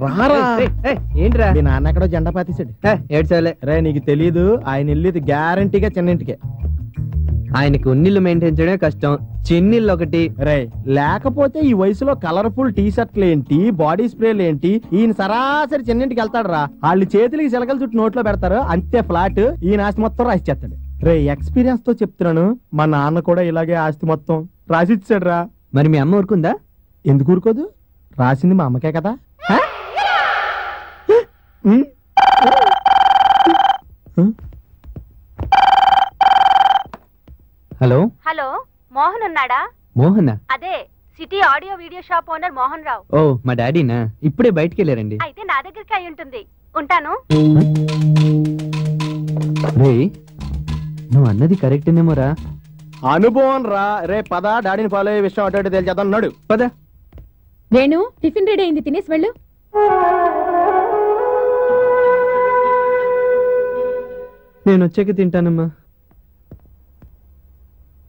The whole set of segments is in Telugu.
రారా ఏంట్రా మీ నాన్న ఎక్కడో జెండా పాతేశాడు. ఏడ్చాలే రే నీకు తెలీదు, ఆయన వెళ్ళేది గ్యారంటీగా చిన్నింటికే. ఆయనకి ఉన్నిళ్ళు మెయింటైన్ చేయడమే కష్టం, చిన్నిళ్ళు ఒకటి. రే లేకపోతే ఈ వయసులో కలర్ఫుల్ టీ షర్ట్లు ఏంటి, బాడీ స్ప్రేలు ఏంటి? ఈయన సరాసరి చిన్నింటికి వెళ్తాడు రా. వాళ్ళు చేతులకి చిలకలు చుట్టూ నోట్లో పెడతారు, అంతే ఫ్లాట్. ఈయన ఆస్తి మొత్తం రాసిచ్చేస్తాడు. రే ఎక్స్పీరియన్స్ తో చెప్తున్నాను, మా నాన్న కూడా ఇలాగే ఆస్తి మొత్తం రాసిచ్చాడు రా. మరి మీ అమ్మ ఊరుకుందా? ఎందుకు ఊరుకోదు? రాసింది మా అమ్మకే కదా. హలో హలో, మోహన్ ఉన్నాడా? మోహన్? అదే city audio video shop owner Mohan Rao. ఓ మా డాడీనా? ఇప్పుడే బయటికి వెళ్ళారండి. అయితే నా దగ్గరికి అయి ఉంటుంది. ఉంటాను. నువ్వు అన్నది కరెక్టేనేమోరా. అనుభవం రా. రే పద, డాడీని ఫాలో అయ్యే విషయం అటు తెలిచేద్దాం. అన్నాడు పద. వేణు టిఫిన్ రెడీ అయింది, తినేసి వెళ్ళు. నేను వచ్చాక తింటానమ్మా.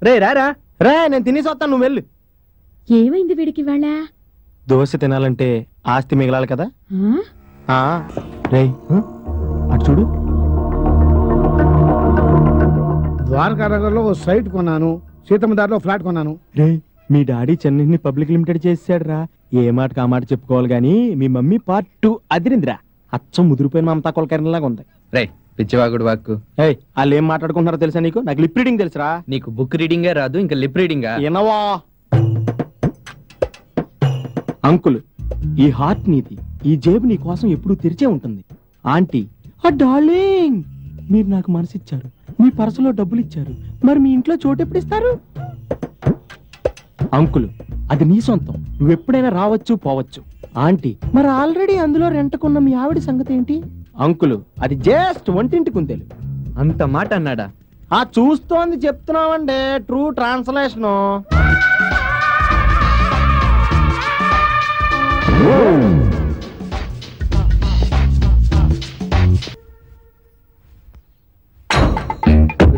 రే రారా. రే నేను తినేసి వస్తాను, నువ్వు వెళ్ళు. ఏమైంది వీడికి వాళ్ళ? దోశ తినాలంటే ఆస్తి మిగలాలి కదా. రే అటు చూడు. ద్వారకా నగర్లో ఓ సైట్ కొన్నాను, సీతమ్మ దారిలో ఫ్లాట్ కొన్నాను. రే మీ డాడీ చెన్నైని పబ్లిక్ లిమిటెడ్ చేసాడు రా. ఏ మాటకు ఆ మాట చెప్పుకోవాలి గాని మీ మమ్మీ పార్ట్ 2 అదిరిందిరా. అచ్చం ముదిరిపోయిన మమతా కొలకరణలాగా ఉంది. రే పిచ్చివాగుడు వాక్కు. వాళ్ళు ఏం మాట్లాడుకుంటున్నారో తెలుసా నీకు? నాకు లిప్ రీడింగ్ తెలుసురా. నీకు బుక్ రీడింగే రాదు, ఇంకా లిప్ రీడింగా? ఎనవా అంకుల్, ఈ హార్ట్ నీది, ఈ జేబు నీ కోసం ఎప్పుడూ తెరిచే ఉంటుంది. ఆంటీ డార్లింగ్, మీరు నాకు మనసిచ్చారు, మీ పర్సులో డబ్బులు ఇచ్చారు, మరి మీ ఇంట్లో చోటు ఎప్పుడు ఇస్తారు? అంకుల్ అది నీ సొంతం, నువ్వెప్పుడైనా రావచ్చు పోవచ్చు. ఆంటీ మరి ఆల్రెడీ అందులో రెంటకున్న మీ ఆవిడ సంగతి ఏంటి? అంకుల్ అది జస్ట్ వంటింటి కుందేలు. అంత మాట అన్నాడా? ఆ చూస్తోంది చెప్తున్నామండి, ట్రూ ట్రాన్స్లేషన్.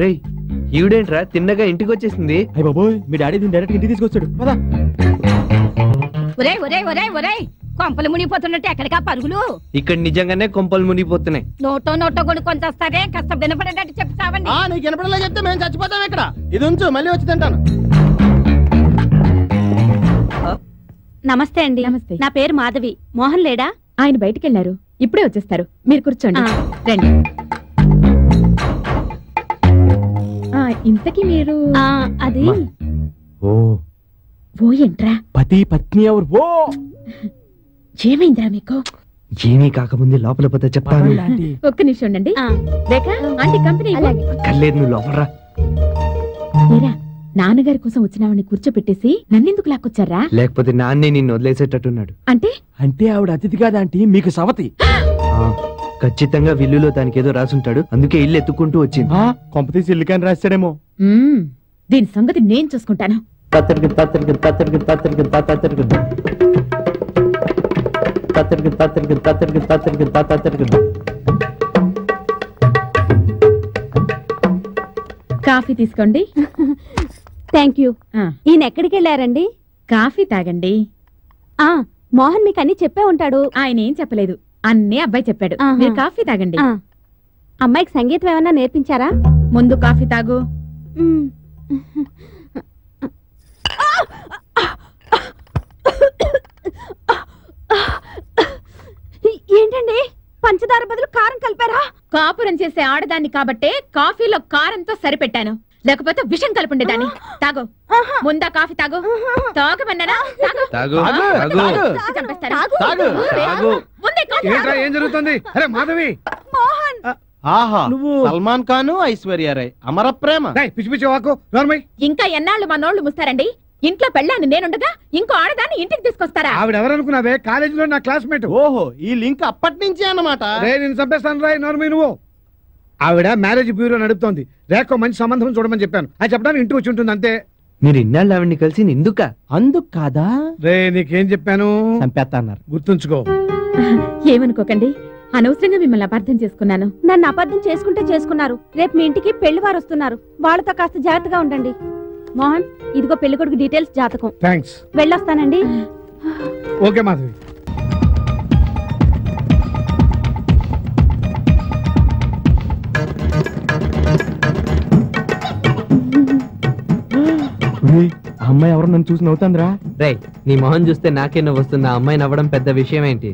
రే ఈవిడేంట్రా తిన్నగా ఇంటికి వచ్చేసింది? అయ్య బాబోయ్, మీ డాడీ దీన్ని డైరెక్ట్ ఇంటికి తీసుకొచ్చాడు. పదా. కొంపలు మునిగిపోతున్నట్టు ఎక్కడికా పరుగులు? ఇక్కడ నిజంగానే కొంపలు మునిగిపోతున్నాయి. నోటో కొనుక్కొని వస్తారే, కాస్త వినపడేటట్టు చెప్తావండి. నీకు వినపడలే చెప్తే మేము చచ్చిపోతాం ఇక్కడ. ఇది ఉంచు, మళ్ళీ వచ్చి తింటాను. నమస్తే అండి. నమస్తే. నా పేరు మాధవి. మోహన్ లేడా? ఆయన బయటికి వెళ్ళారు, ఇప్పుడే వచ్చేస్తారు. మీరు కూర్చోండి. రండి. ఇంతకీ మీరు? అది ఓ ఏంట్రా? పతి పత్ని ఎవరు? ఓ ఏమైందిరా మీకు? ఏమీ కాకముందే లోపల పోతే చెప్తాను. ఒక్క నిమిషం ఉండండి. రేఖ ఆంటీ కంపెనీ కల్లేదు, నువ్వు లోపలరా. లేరా, నాన్నగారి కోసం వచ్చినావని కూర్చోపెట్టేసి నన్నెందుకు లాక్కొచ్చారా? లేకపోతే నాన్నే నిన్ను వదిలేసేటట్టున్నాడు. అంటే అంటే ఆవిడ అతిథి కాదంటీ, మీకు సవతి. ఖచ్చితంగా విల్లులో దానికేదో రాసుంటాడు, అందుకే ఇల్లు ఎత్తుకుంటూ వచ్చింది. కొంపతీసి ఇల్లు కానీ రాశాడేమో. దీని సంగతి నేను చూసుకుంటాను. కాఫీ తీసుకోండి. Thank you. ఈయన ఎక్కడికి వెళ్ళారండి? కాఫీ తాగండి. మోహన్ మీకు అన్ని చెప్పే ఉంటాడు. ఆయన ఏం చెప్పలేదు, అన్నీ అబ్బాయి చెప్పాడు. మీరు కాఫీ తాగండి. అమ్మాయికి సంగీతం ఏమన్నా నేర్పించారా? ముందు కాఫీ తాగు. ఏంటండి, పంచదార బదులు కారం కలిపారా? కాపురం చేసే ఆడదాన్ని కాబట్టే కాఫీలో కారంతో సరిపెట్టాను, లేకపోతే విషం కలుపుండేదాన్ని. తాగు, ముందా కాఫీ తాగు. తాగమన్నానా? ఏం జరుగుతుంది? అరే మాధవి, ఆహా నువ్వు సల్మాన్ ఖాన్, ఐశ్వర్య రాయ్ అమర ప్రేమ. పిచ్చి పిచ్చి వాకు నోర్మై. ఇంకా ఎన్నాళ్ళు మా నోళ్లు ముస్తారండి? ఇంట్లో పెళ్ళాన్ని నేనుండగా ఇంకో ఆడదాన్ని ఇంటికి తీసుకొస్తారా? ఆవిడ ఎవరనుకున్నావే? కాలేజీలో నా క్లాస్మేట్. ఓహో, ఈ లింక్ అప్పటి నుంచే అన్నమాట. నేను చంపేస్తాను రాయ్. నోర్మై నువ్వు. ఆవిడ మ్యారేజ్ బ్యూరో నడుపుతోంది. రేఖ మంచి సంబంధం చూడమని చెప్పాను, అది చెప్పడానికి ఇంటికి వచ్చి ఉంటుంది అంతే. మీరు ఇన్నాళ్ళు ఆవిడ్ని కలిసి ఎందుక? అందుకు కాదా? రే నీకేం చెప్పాను? చంపేస్తా అన్నారు, గుర్తుంచుకో. ఏమనుకోకండి, అనవసరంగా మిమ్మల్ని అపార్థం చేసుకున్నాను. నన్ను అపార్థం చేసుకుంటే చేసుకున్నారు. రేపు మీ ఇంటికి పెళ్లి వారు వస్తున్నారు, వాళ్ళతో కాస్త జాగ్రత్తగా ఉండండి. మోహన్, ఇదిగో పెళ్లి కొడుకు డీటెయిల్స్, జాతకం. థాంక్స్. వెళ్ళొస్తానండి. ఓకే మాధవి. అమ్మాయి ఎవరు నన్ను చూసి నవ్వుతుందిరా. రే నీ మొహం చూస్తే నాకే నువ్వు వస్తుంది. ఆ అమ్మాయి నవ్వడం పెద్ద విషయం ఏంటి?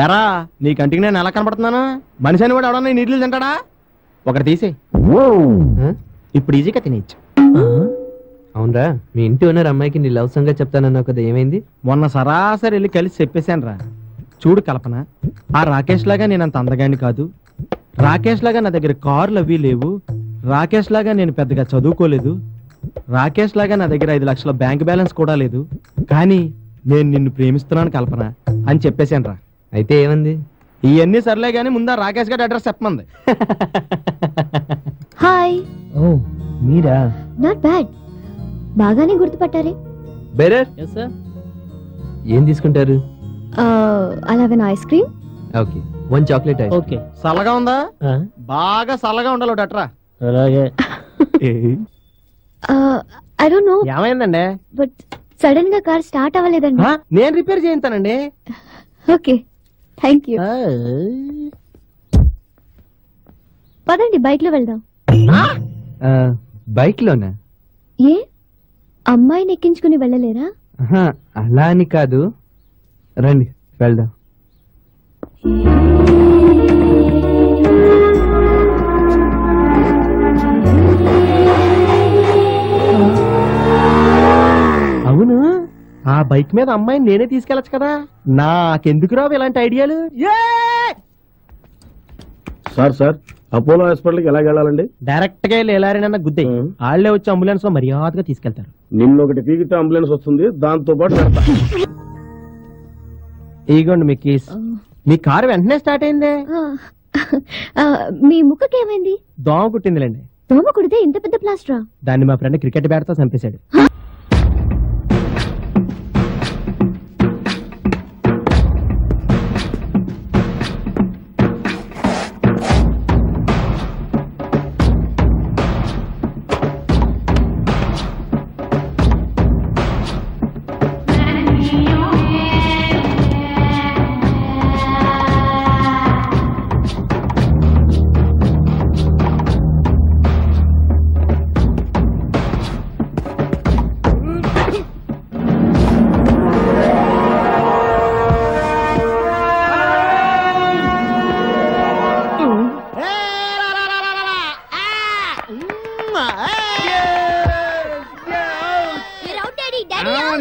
ఎరా నీ కంటికి నేను ఎలా కనపడుతున్నాను? మనిషి అని వాడు ఎవడన్నా నీళ్ళు తింటాడా? ఒకటి తీసే, ఇప్పుడు ఈజీగా తినేయచ్చు. అవునరా, మీ ఇంటి ఓనర్ అమ్మాయికి నీ లవ్ సంగతి చెప్తానన్నావు కదా, ఏమైంది? మొన్న సరాసరి వెళ్ళి కలిసి చెప్పేశాను రా. చూడు కల్పన, ఆ రాకేష్ లాగా నేను అంత అందగాడిని కాదు, రాకేష్ లాగా నా దగ్గర కార్లు అవి లేవు, రాకేష్ లాగా నేను పెద్దగా చదువుకోలేదు, రాకేష్ లాగా నా దగ్గర 5 లక్షల బ్యాంక్ బ్యాలెన్స్ కూడా లేదు, కానీ నేను నిన్ను ప్రేమిస్తున్నాను కల్పన అని చెప్పేశాను రా. అయితే ఏమంది? ఇవన్నీ సర్లే గానీ ముందా రాకేష్ గారి అడ్రస్ చెప్పమంది. హాయ్. ఓ మీరా? నాట్ బ్యాడ్, బాగానే గుర్తుపట్టారే. బెరర్ ఏం తీసుకుంటారు? అలా ice cream. Okay, 1 chocolate ice. Okay, చల్లగా ఉందా? బాగా చల్లగా ఉండాలి ఒకటి అట్రా. అలాగే. ఐ డోంట్ నో ఏమైందండి? బట్ సడన్ గా కార్ స్టార్ట్ అవ్వలేదండి. నేను రిపేర్ చేయించానండి. Okay, thank you. పదండి బైక్ లో వెళ్దాం. బైక్ లోనా? ఏ అమ్మాయిని ఎక్కించుకుని వెళ్ళలేరా? అలా అని కాదు, రండి వెళ్దాం. అవును, ఆ బైక్ మీద అమ్మాయిని నేనే తీసుకెళ్ళచ్చు కదా, నాకెందుకు రావు ఇలాంటి ఐడియాలు? సార్ అపోలో హాస్పిటల్కి ఎలా వెళ్ళాలండి? డైరెక్ట్ గా లేలారినన్న గుద్దే వాళ్ళే వచ్చి అంబులెన్స్ లో మర్యాదగా తీసుకెళ్తారు. నిన్నొకటి పీకితే అంబులెన్స్ వస్తుంది, దాంతో పాటు పెడతా. ఇగోండి మీ కేస్. మీ కారు వెంటనే స్టార్ట్ అయిందే. మీ ముక్కకి ఏమైంది? దోమ కుట్టిందిలేండి. దోమ కుడితే ఇంత పెద్ద ప్లాస్టరా? దాన్ని మా ఫ్రెండ్ క్రికెట్ బ్యాట్ తో చంపేశాడు.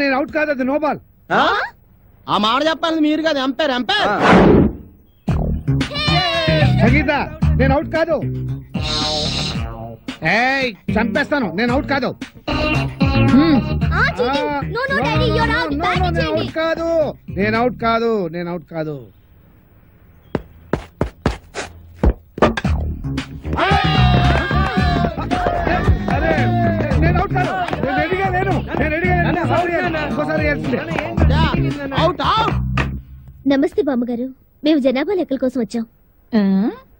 నేను అవుట్ కాదు, అది నో బాల్. ఆ మాట చెప్పాలి మీరు కదా, ఎంపైర్ ఎంపైర్. సంగీత, నేను అవుట్ కాదు. ఏయ్ చంపేస్తాను, నేను అవుట్ కాదు. నేను అవుట్ కాదు, నేను అవుట్ కాదు. అరే నేను అవుట్ కాదు, నేను రెడీగా లేను, నేను రెడీగా లేను. ఇంకోసారి అవుట్ అవుట్. నమస్తే బామ్మగారు, మేము జనాభా లెక్కల కోసం వచ్చాం.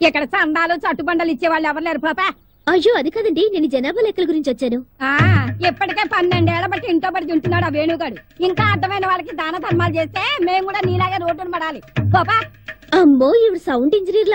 ఇక్కడ చందాలు చట్టుబండలు ఇచ్చే వాళ్ళు ఎవరు లేరు పాపా. అయ్యో అది కాదండి, నేను జనాభా లెక్కల గురించి వచ్చాను. ఇప్పటికే 12 ఏళ్ల బట్టి ఇంట్లో పడి ఉంటున్నాడు ఆ వేణుగాడు. ఇంకా అర్థమైన వాళ్ళకి దాన ధర్మాలు చేస్తే మేము కూడా నీలాగే రోడ్డును పడాలి పాపా. అమ్మో, ఈవిడ సౌండ్ ఇంజనీర్